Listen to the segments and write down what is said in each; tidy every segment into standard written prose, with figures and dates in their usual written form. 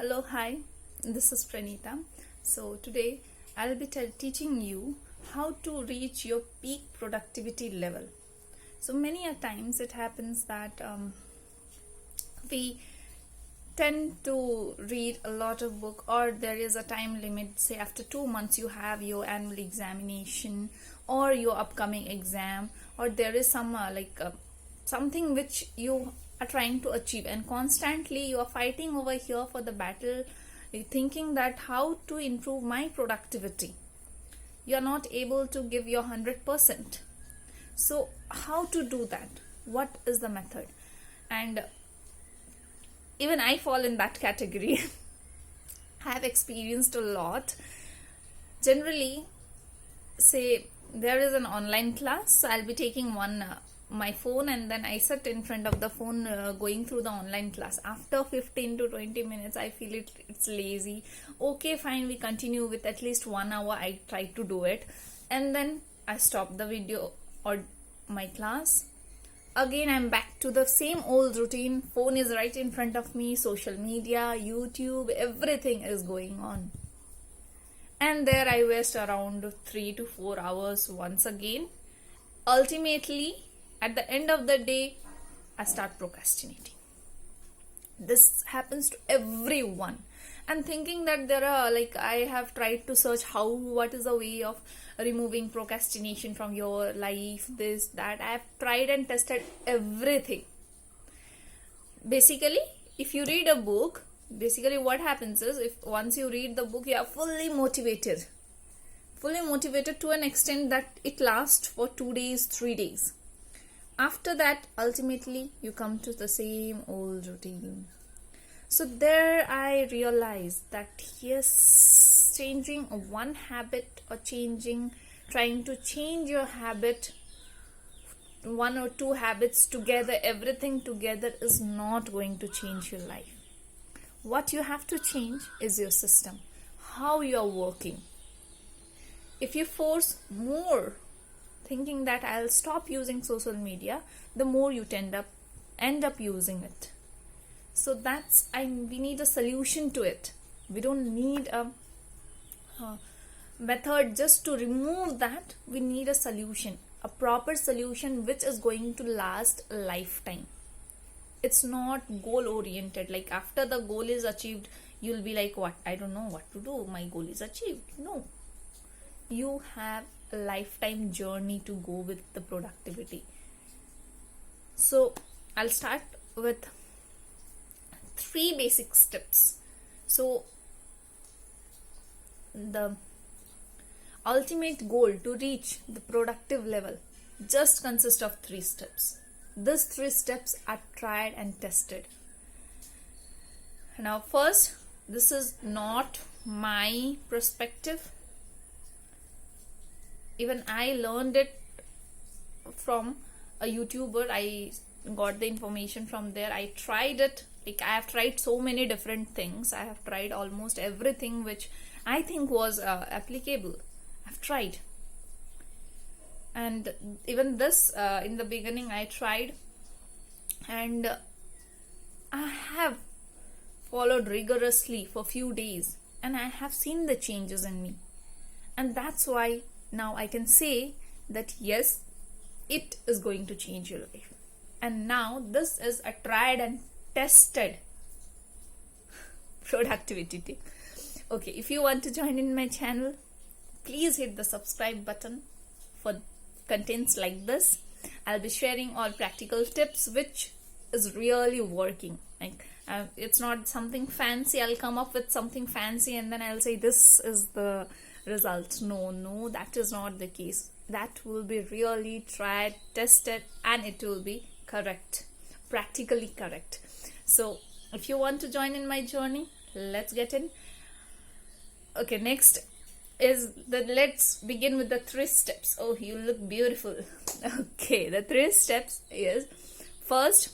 Hello, hi, this is Pranita. So, today I'll be teaching you how to reach your peak productivity level. So, many a times it happens that we tend to read a lot of book, or there is a time limit. Say after 2 months you have your annual examination or your upcoming exam, or there is some something which you are trying to achieve, and constantly you are fighting over here for the battle, thinking that how to improve my productivity. You are not able to give your 100%. So how to do that? What is the method? And even I fall in that category. I have experienced a lot. Generally, say there is an online class, so I'll be taking my phone, and then I sit in front of the phone going through the online class. After 15 to 20 minutes I feel it's lazy. Okay, fine, we continue with at least 1 hour. I try to do it, and then I stop the video or my class. Again I'm back to the same old routine. Phone is right in front of me, social media, YouTube, everything is going on, and there I waste around 3 to 4 hours once again. Ultimately, at the end of the day, I start procrastinating. This happens to everyone, and thinking that there are, I have tried to search what is the way of removing procrastination from your life, this, that. I have tried and tested everything. Basically, if you read a book, what happens is, if once you read the book, you are fully motivated to an extent that it lasts for 2 days, 3 days. After that, ultimately you come to the same old routine. So there I realized that yes, changing one habit, or trying to change your habit, 1 or 2 habits together, everything together, is not going to change your life. What you have to change is your system, how you are working. If you force more, thinking that I'll stop using social media, the more you end up using it. So we need a solution to it. We don't need a method just to remove that. We need a solution, a proper solution which is going to last a lifetime. It's not goal oriented, like after the goal is achieved you'll be like, what, I don't know what to do, my goal is achieved. No, you have a lifetime journey to go with the productivity. So I'll start with 3 basic steps. So the ultimate goal to reach the productive level just consists of 3 steps. These 3 steps are tried and tested. Now first, this is not my perspective. Even I learned it from a YouTuber. I got the information from there. I tried it. I have tried so many different things. I have tried almost everything which I think was applicable. I've tried. And even this, in the beginning I tried, and I have followed rigorously for few days, and I have seen the changes in me. And that's why now I can say that yes, it is going to change your life. And now this is a tried and tested productivity tip. Okay, if you want to join in my channel, please hit the subscribe button for contents like this. I'll be sharing all practical tips which is really working. It's not something fancy. I'll come up with something fancy and then I'll say this is the result. No, that is not the case. That will be really tried, tested, and it will be correct, practically correct. So if you want to join in my journey, let's get in. Okay, next is let's begin with the 3 steps. Oh, you look beautiful. Okay, the 3 steps is, first,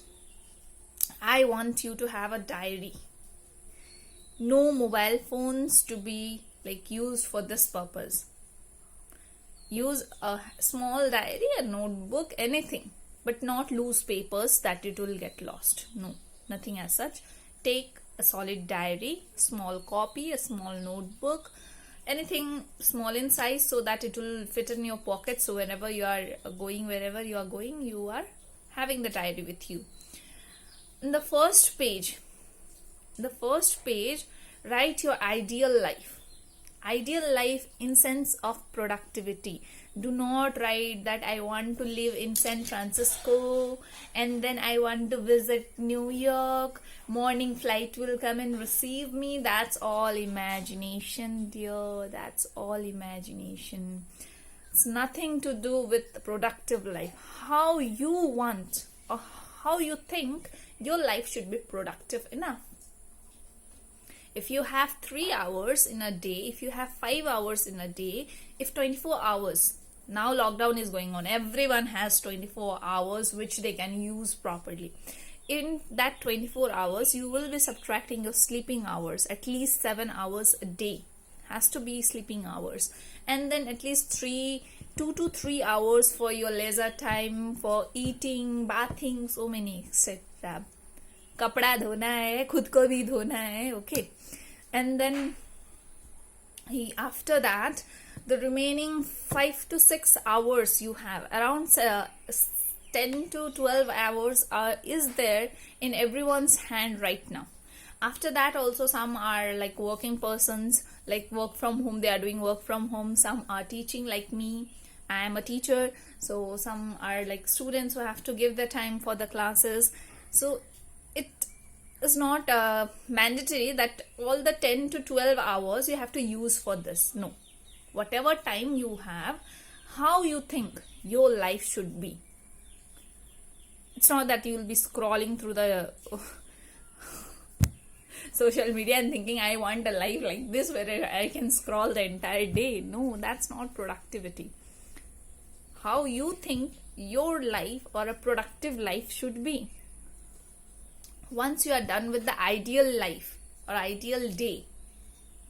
I want you to have a diary. No mobile phones to be used for this purpose. Use a small diary, a notebook, anything, but not loose papers that it will get lost. No, nothing as such. Take a solid diary, small copy, a small notebook, anything small in size so that it will fit in your pocket. So whenever you are going, wherever you are going, you are having the diary with you. In the first page, write your ideal life. Ideal life in sense of productivity. Do not write that I want to live in San Francisco and then I want to visit New York, morning flight will come and receive me. That's all imagination, dear. That's all imagination. It's nothing to do with productive life. How you want or how you think your life should be productive enough. If you have 3 hours in a day, if you have 5 hours in a day, if 24 hours, now lockdown is going on, everyone has 24 hours which they can use properly. In that 24 hours, you will be subtracting your sleeping hours, at least 7 hours a day has to be sleeping hours, and then at least 2 to 3 hours for your leisure time, for eating, bathing, so many etc. कपड़ा धोना है, खुद को भी धोना है, okay. And then after that, the remaining 5 to 6 hours you have, around 10 to 12 hours is there in everyone's hand right now. After that also, some are like working persons, like work from home, they are doing work from home. Some are teaching like me, I am a teacher. So some are like students who have to give their time for the classes. So it is not mandatory that all the 10 to 12 hours you have to use for this. No. Whatever time you have, how you think your life should be. It's not that you will be scrolling through the social media and thinking, I want a life like this where I can scroll the entire day. No, that's not productivity. How you think your life or a productive life should be. Once you are done with the ideal life or ideal day,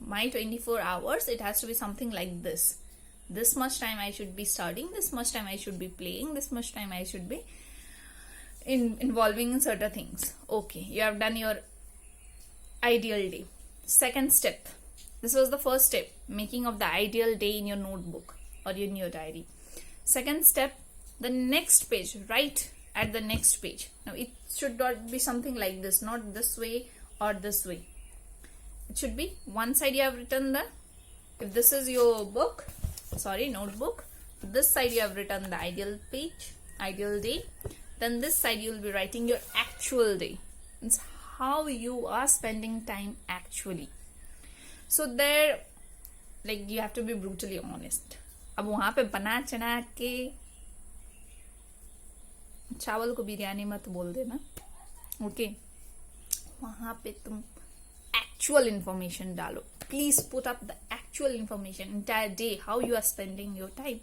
my 24 hours, it has to be something like this. This much time I should be studying, this much time I should be playing, this much time I should be involving in certain things. Okay, you have done your ideal day. Second step. This was the first step, making of the ideal day in your notebook or in your diary. Second step, the next page, write at the next page. Now it should not be something like this, not this way or this way. It should be one side you have written if this is your notebook, this side you have written the ideal page, ideal day. Then this side you will be writing your actual day. It's how you are spending time actually. So there, like, you have to be brutally honest. अब वहां पे बना चना के चावल को बिरयानी मत बोल देना, ओके. वहां पे तुम actual information डालो. Please put up the actual information, entire day, how you are spending your time.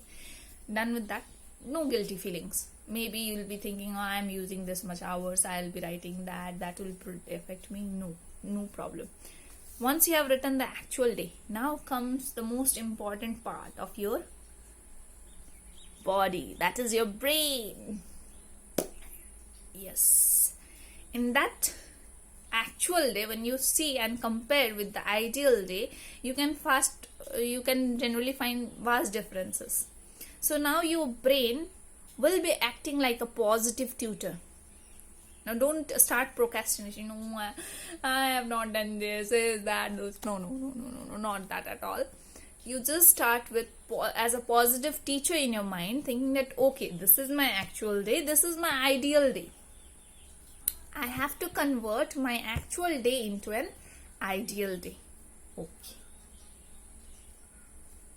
Done with that, no guilty feelings. Maybe you'll be thinking, oh, I'm using this much hours, I'll be writing that will affect me. No problem. Once you have written the actual day, now comes the most important part of your body, that is your brain. Yes, in that actual day, when you see and compare with the ideal day, you can generally find vast differences. So now your brain will be acting like a positive tutor. Now don't start procrastination. No, I have not done this, that, those. No, not that at all. You just start with as a positive teacher in your mind, thinking that okay, this is my actual day, this is my ideal day. I have to convert my actual day into an ideal day. Okay.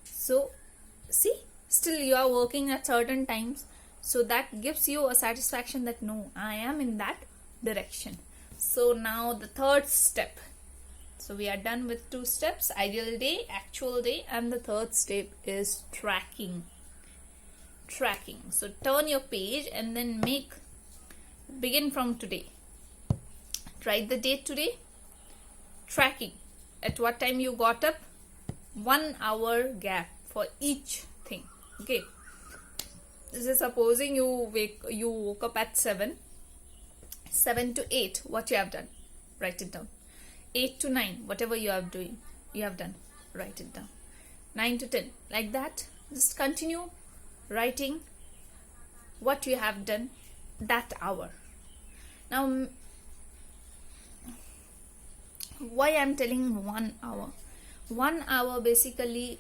So, see, still you are working at certain times. So that gives you a satisfaction that no, I am in that direction. So now the third step. So we are done with 2 steps, ideal day, actual day, and the third step is tracking. So turn your page and then begin from today. Write the date today. Tracking. At what time you got up. 1 hour gap for each thing. Okay. This is supposing you woke up at 7 to 8. What you have done? Write it down. 8 to 9, whatever you are doing, you have done, write it down. 9 to 10, like that. Just continue writing what you have done that hour. Now, why I'm telling 1 hour? 1 hour basically,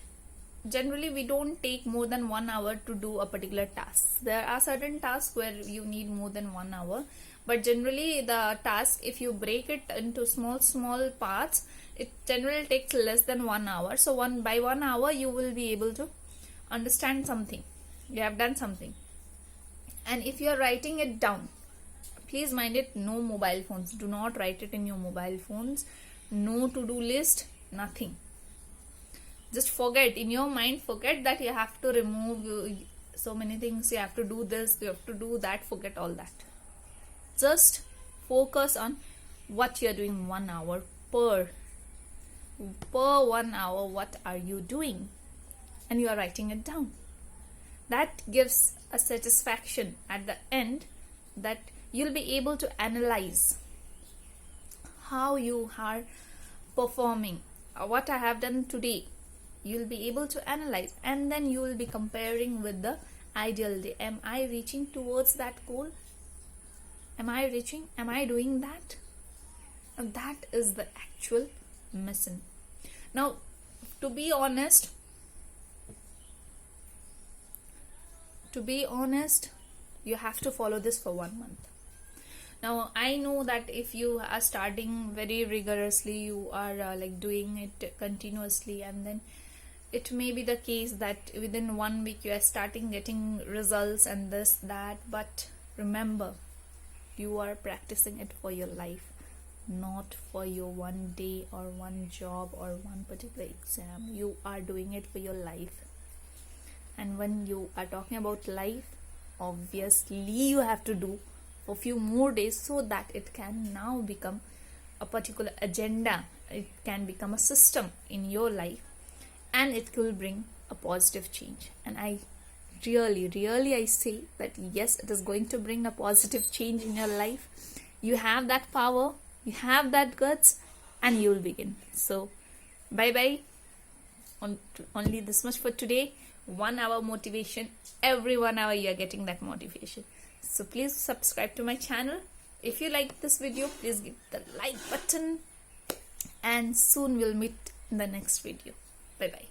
generally we don't take more than 1 hour to do a particular task. There are certain tasks where you need more than 1 hour, but generally the task, if you break it into small parts, it generally takes less than 1 hour. So by 1 hour you will be able to understand something, you have done something. And if you are writing it down, please mind it, no mobile phones, do not write it in your mobile phones, no to-do list, nothing. Just forget, in your mind, forget that you have to remove so many things, you have to do this, you have to do that, forget all that. Just focus on what you are doing 1 hour per 1 hour, what are you doing? And you are writing it down. That gives a satisfaction at the end, that you'll be able to analyze how you are performing, what I have done today. You'll be able to analyze, and then you will be comparing with the ideal day. Am I reaching towards that goal? Am I doing that? And that is the actual mission. Now, to be honest, you have to follow this for 1 month. Now, I know that if you are starting very rigorously, you are like doing it continuously, and then it may be the case that within 1 week you are starting getting results and this, that, but remember, you are practicing it for your life, not for your 1 day or 1 job or 1 particular exam. You are doing it for your life. And when you are talking about life, obviously you have to do for few more days, so that it can now become a particular agenda, it can become a system in your life, and it will bring a positive change. And I really I say that yes, it is going to bring a positive change in your life. You have that power, you have that guts, and you will begin. So bye. Only this much for today. 1 hour motivation, every 1 hour you are getting that motivation. So please subscribe to my channel. If you like this video, please give the like button, and soon we'll meet in the next video. Bye.